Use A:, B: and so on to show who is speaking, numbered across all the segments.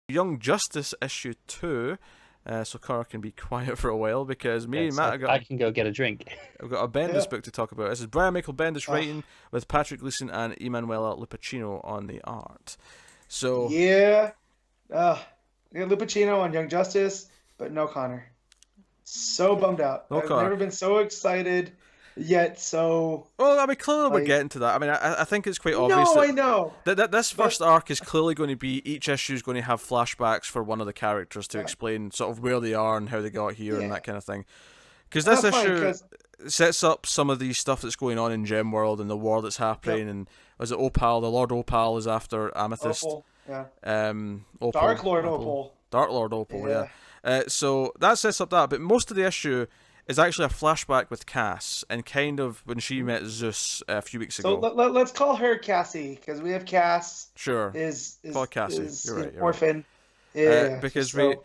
A: Young Justice issue 2. So Connor can be quiet for a while because me and Matt
B: I can go get a drink.
A: I've got a Bendis book to talk about. This is Brian Michael Bendis writing with Patrick Gleason and Emanuela Lupacchino on the art. So
C: yeah, Lupacchino on Young Justice, but no Connor. So bummed out. I've never been so excited yet. So
A: well, I mean, clearly we're getting to that. I mean, I think it's quite obvious.
C: No, I know.
A: That this first arc is clearly going to be each issue is going to have flashbacks for one of the characters to explain sort of where they are and how they got here and that kind of thing. Because this issue sets up some of the stuff that's going on in Gem World and the war that's happening. And was it Opal? The Lord Opal is after Amethyst.
C: Opal, yeah.
A: Opal,
C: Dark Lord Opal.
A: Dark Lord Opal, yeah. So that sets up that, but most of the issue is actually a flashback with Cass and kind of when she met Zeus a few weeks ago.
C: So let's call her Cassie because we have Cass.
A: Sure.
C: Call
A: Cassie. You're right.
C: Orphan.
A: Right.
C: Yeah.
A: Because we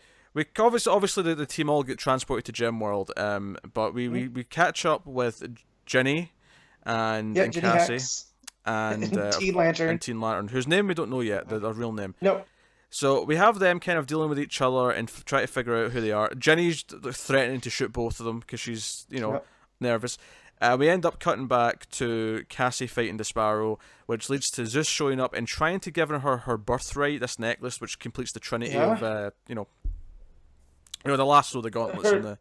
A: obviously the team all get transported to Gem World. But we catch up with Ginny and
C: Ginny
A: Cassie
C: Hex.
A: and
C: Teen Lantern.
A: and Teen Lantern, whose name we don't know yet, their real name.
C: No.
A: So we have them kind of dealing with each other and try to figure out who they are. Ginny's threatening to shoot both of them because she's, nervous. We end up cutting back to Cassie fighting Desparo, which leads to Zeus showing up and trying to give her birthright, this necklace, which completes the trinity of, the lasso, the gauntlets, and the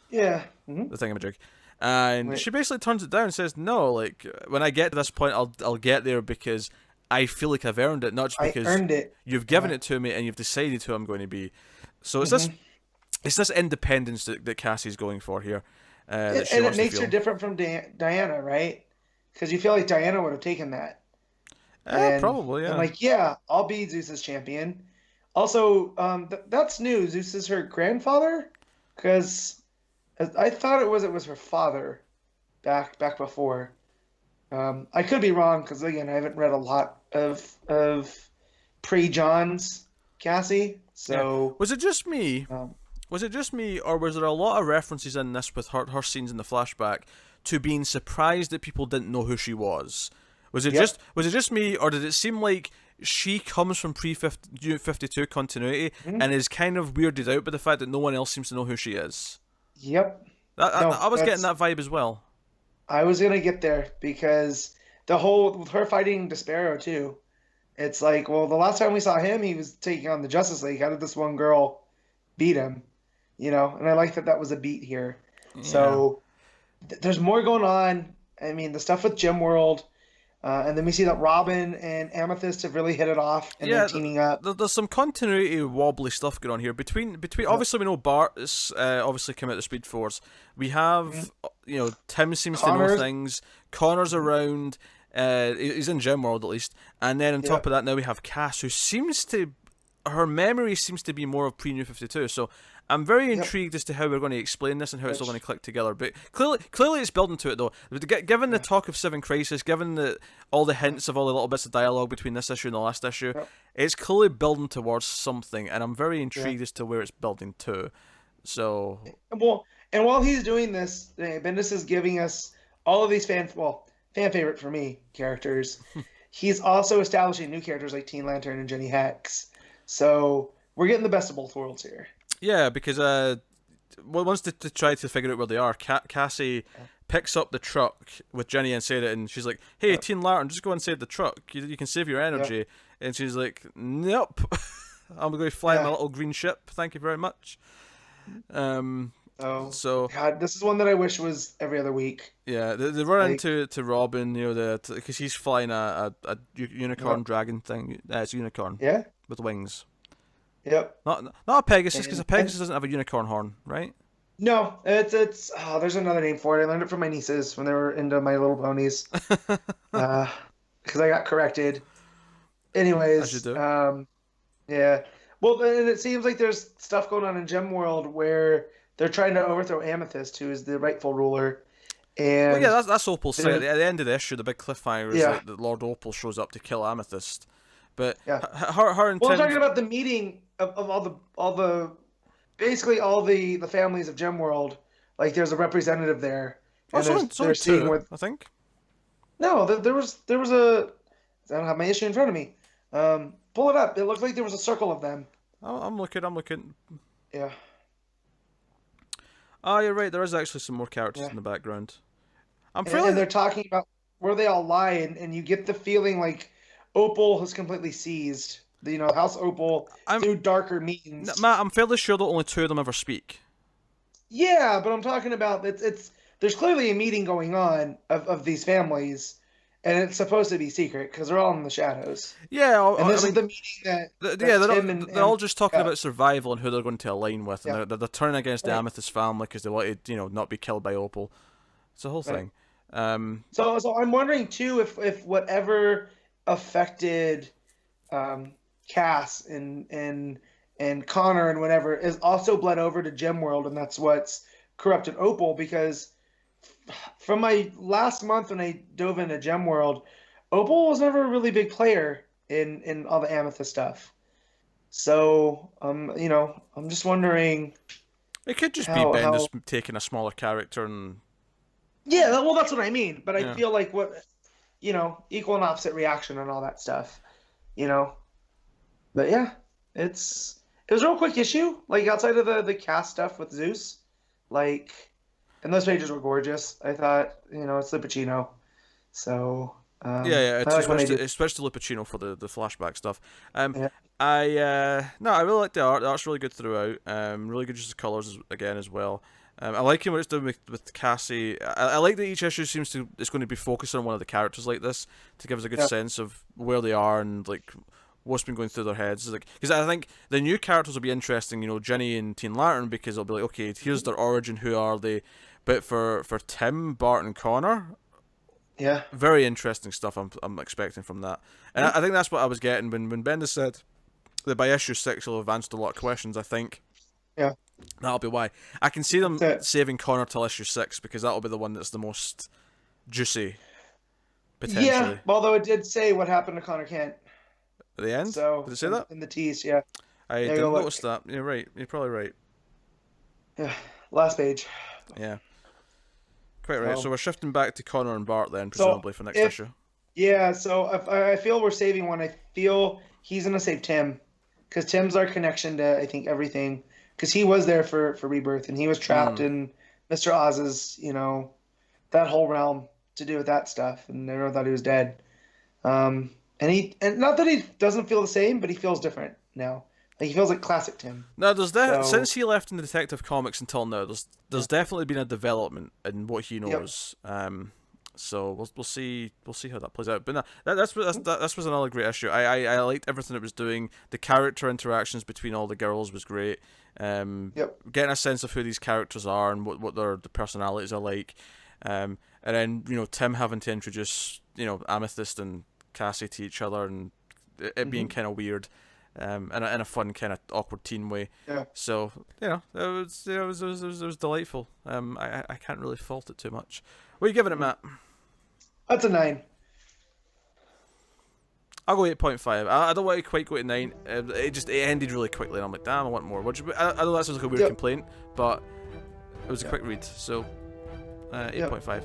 A: the thingamajig. And she basically turns it down and says, "No, like when I get to this point, I'll get there because I feel like I've earned it, not just because you've given it to me and you've decided who I'm going to be." So it's this independence that Cassie's going for here. And
C: it makes her different from Diana, right? Because you feel like Diana would have taken that.
A: Probably, yeah.
C: And like, I'll be Zeus's champion. Also, that's new. Zeus is her grandfather? Because I thought it was her father back before. I could be wrong because again I haven't read a lot of pre-John's Cassie. So
A: was it just me? Was it just me, or was there a lot of references in this with her scenes in the flashback to being surprised that people didn't know who she was? Was it just me, or did it seem like she comes from pre-52 continuity and is kind of weirded out by the fact that no one else seems to know who she is?
C: Yep.
A: I was getting that vibe as well.
C: I was gonna get there because with her fighting Despero too. It's like, well, the last time we saw him, he was taking on the Justice League. How did this one girl beat him? And I like that was a beat here. Yeah. So there's more going on. I mean, the stuff with Gem World, and then we see that Robin and Amethyst have really hit it off and they're teaming up.
A: There's some continuity wobbly stuff going on here. Between obviously we know Bart is obviously come out of Speed Force. We have Tim seems to know things. Connor's around. He's in Gem World at least. And then on top of that, now we have Cass, who her memory seems to be more of pre-New 52. So I'm very intrigued as to how we're going to explain this and how it's all going to click together. But clearly it's building to it, though. Given the talk of Seven Crisis, given all the hints of all the little bits of dialogue between this issue and the last issue, it's clearly building towards something, and I'm very intrigued as to where it's building to. So,
C: and while he's doing this, Bendis is giving us all of these fan favorite for me characters. He's also establishing new characters like Teen Lantern and Ginny Hex. So we're getting the best of both worlds here.
A: Yeah, because once to try to figure out where they are, Cassie picks up the truck with Ginny inside it, and she's like, "Hey, Teen Lantern, just go inside the truck. You can save your energy." Yep. And she's like, "Nope, I'm going to fly my little green ship. Thank you very much." So
C: God, this is one that I wish was every other week.
A: Yeah, they run into Robin, because he's flying a unicorn dragon thing. It's a unicorn.
C: Yeah.
A: With wings.
C: Yep.
A: Not a Pegasus, because a Pegasus doesn't have a unicorn horn, right?
C: No, it's there's another name for it. I learned it from my nieces when they were into My Little Ponies. Because I got corrected. Anyways,
A: as you do.
C: Yeah. Well, and it seems like there's stuff going on in Gem World where they're trying to overthrow Amethyst, who is the rightful ruler. And
A: that's Opal's side. At the end of the issue, the big cliffhanger is that Lord Opal shows up to kill Amethyst. But her intent...
C: Well, I'm talking about the meeting of all the basically all the families of Gem World. Like, there's a representative there.
A: And they're seeing with... I think.
C: No, there was a... I don't have my issue in front of me. Pull it up. It looked like there was a circle of them.
A: I'm looking.
C: Yeah.
A: Oh, you're right. There is actually some more characters
C: Yeah.
A: in the background. I'm
C: And
A: fairly.
C: they're talking about where they all lie, and you get the feeling like Opal has completely seized, House Opal
A: I'm
C: through darker means.
A: Matt. I'm fairly sure that only two of them ever speak.
C: Yeah, but I'm talking about it's there's clearly a meeting going on of these families, and it's supposed to be secret because they're all in the shadows.
A: Yeah,
C: And
A: I
C: this is
A: mean,
C: the meeting
A: yeah,
C: that Tim and
A: they're all just talking
C: got.
A: about survival and who they're going to align with, and
C: Yeah,
A: they're turning against the
C: right,
A: Amethyst family because they wanted, not be killed by Opal. It's a whole
C: right.
A: thing. Um,
C: So I'm wondering too if whatever affected um, Cass and Connor and whatever is also bled over to Gem World, and that's what's corrupted Opal. Because from my last month when I dove into Gem World, Opal was never a really big player in all the Amethyst stuff. So I'm just wondering
A: it could just be
C: how.
A: Bendis taking a smaller character and
C: Yeah, well, that's what I mean. But I
A: yeah.
C: feel like equal and opposite reaction and all that stuff. You know, But yeah, it was a real quick issue. Like outside of the cast stuff with Zeus, like, and those pages were gorgeous. I thought, it's Lupacino, so
A: Yeah,
C: I
A: it's
C: like when they do.
A: especially Lupacino for the flashback stuff. Um,
C: Yeah,
A: no, I really like the art. The art's really good throughout. Really good use of colors again as well. I like what it's doing with Cassie. I like that each issue seems to it's going to be focused on one of the characters like this to give us a good
C: yeah,
A: sense of where they are and like what's been going through their heads. Like, because I think the new characters will be interesting. Jenny and Teen Lantern, because it'll be like, okay, here's their origin. Who are they? But for Tim, Bart, and Connor,
C: yeah,
A: very interesting stuff I'm expecting from that. And I think that's what I was getting when Bendis said that by issue 6 will have answered a lot of questions. I think
C: yeah.
A: that'll be why. I can see them
C: That's it.
A: saving Connor till issue 6 because that'll be the one that's the most juicy,
C: Yeah,
A: potentially.
C: although it did say what happened to Connor Kent.
A: At the end?
C: So
A: Did it say that?
C: in the tease, yeah.
A: I
C: Yeah, go
A: didn't notice
C: look.
A: that. You're right. You're probably right.
C: Yeah, last page.
A: Yeah. Quite right. So
C: So
A: we're shifting back to Connor and Bart then,
C: so
A: presumably, for next
C: if
A: issue.
C: yeah, so if I feel we're saving one. I feel he's gonna save Tim because Tim's our connection to I think everything because he was there for Rebirth and he was trapped
A: Mm.
C: in Mr. Oz's that whole realm to do with that stuff and everyone thought he was dead. And not that he doesn't feel the same, but he feels different now. Like he feels like classic Tim.
A: Now,
C: So
A: since he left in the Detective Comics until now, there's definitely been a development in what he
C: yep.
A: knows. So we'll see how that plays out. But no, that was another great issue. I liked everything it was doing. The character interactions between all the girls was great.
C: Yep.
A: Getting a sense of who these characters are and what their the personalities are like. And then Tim having to introduce Amethyst and Cassie to each other and it being kind of weird. In a fun kind of awkward teen way.
C: Yeah.
A: So it was delightful. I can't really fault it too much. What are you giving it, Matt?
C: That's a 9.
A: I'll go 8.5. I don't want to quite go to 9. It ended really quickly, and I'm like, damn, I want more. I know that sounds like a weird
C: Yep.
A: complaint, but it was a
C: Yep.
A: quick read, so
C: Yep.
A: 8.5.